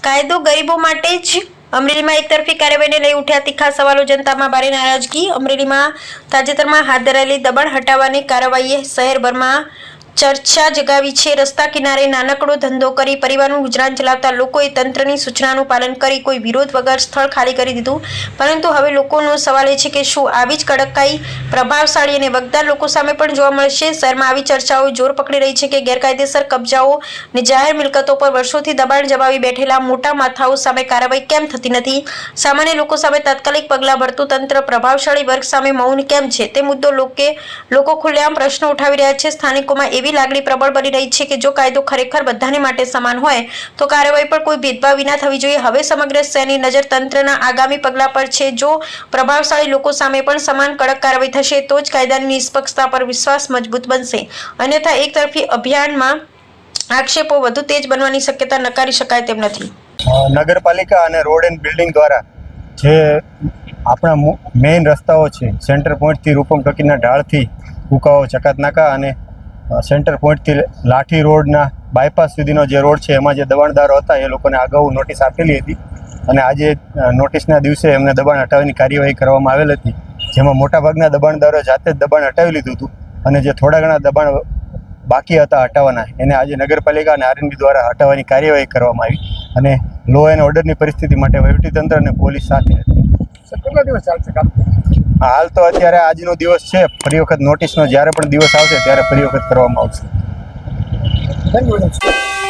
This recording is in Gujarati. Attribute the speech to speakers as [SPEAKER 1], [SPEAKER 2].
[SPEAKER 1] કાયદો ગરીબો માટે જ અમરેલીમાં એકતરફી કાર્યવાહીને લઈ ઉઠ્યા તીખા સવાલો, જનતામાં ભારે નારાજગી। અમરેલીમાં તાજેતરમાં હાથ ધરાયેલી દબાણ હટાવવાની કાર્યવાહીએ શહેરભરમાં ચર્ચા જગાવી છે। રસ્તા કિનારે નાનકડો ધંધો કરી પરિવારનું ગુજરાન ચલાવતા લોકોએ તંત્રની સૂચનાનું પાલન કરી કોઈ વિરોધ વગર સ્થળ ખાલી કરી દીધું, પરંતુ હવે લોકોનો સવાલ એ છે કે શું આવી જ કડકાઈ પ્રભાવશાળી અને વગદાર લોકો સામે પણ જોવા મળશે? શહેરમાં આવી ચર્ચાઓ જોર પકડી રહી છે કે ગેરકાયદેસર કબજાઓ અને જાહેર મિલકતો પર વર્ષોથી દબાણ જમાવી બેઠેલા મોટા માથાઓ સામે કાર્યવાહી કેમ થતી નથી? સામાન્ય લોકો સામે તાત્કાલિક પગલાં ભરતું તંત્ર પ્રભાવશાળી વર્ગ સામે મૌન કેમ છે? તે મુદ્દો લોકો ખુલ્લેઆમ પ્રશ્નો ઉઠાવી રહ્યા છે। સ્થાનિકોમાં એવી લાગણી પ્રબળ બની રહી છે કે જો કાયદો ખરેખર બધાને માટે સમાન હોય તો કાર્યવાહી પર કોઈ ભેદભાવ વિના થવી જોઈએ। હવે સમગ્ર શહેરની નજર તંત્રના આગામી પગલા પર છે। જો પ્રભાવશાળી લોકો સામે પણ સમાન કડક કાર્યવાહી થશે તો જ કાયદાની નિષ્પક્ષતા પર વિશ્વાસ મજબૂત બનશે, અન્યથા એકતરફી અભિયાનમાં આક્ષેપો વધુ તેજ બનવાની શક્યતા નકારી શકાય તેમ નથી।
[SPEAKER 2] નગરપાલિકા અને રોડ એન્ડ બિલ્ડિંગ દ્વારા જે આપણા મેઇન રસ્તાઓ છે, સેન્ટર પોઈન્ટથી રૂપમ ટકીના ઢાળથી કુકાઓ ચકાતનાકા અને સેન્ટર પોઈન્ટથી લાઠી રોડના બાયપાસ સુધીનો જે રોડ છે એમાં જે દબાણદારો હતા એ લોકોને અગાઉ નોટિસ આપેલી હતી અને આજે નોટિસના દિવસે એમને દબાણ હટાવવાની કાર્યવાહી કરવામાં આવેલ હતી, જેમાં મોટાભાગના દબાણદારો જાતે જ દબાણ હટાવી લીધું હતું અને જે થોડા ઘણા દબાણ બાકી હતા હટાવવાના એને આજે નગરપાલિકા અને આરએનબી દ્વારા હટાવવાની કાર્યવાહી કરવામાં આવી અને લો એન્ડ ઓર્ડરની પરિસ્થિતિ માટે વહીવટીતંત્ર અને પોલીસ સાથે હતી।
[SPEAKER 3] કેટલા દિવસ ચાલશે કામ?
[SPEAKER 2] હાલ તો અત્યારે આજનો દિવસ છે, ફરી વખત નોટિસનો જ્યારે પણ દિવસ આવશે ત્યારે ફરી વખત કરવામાં આવશે।
[SPEAKER 3] ધન્યવાદ।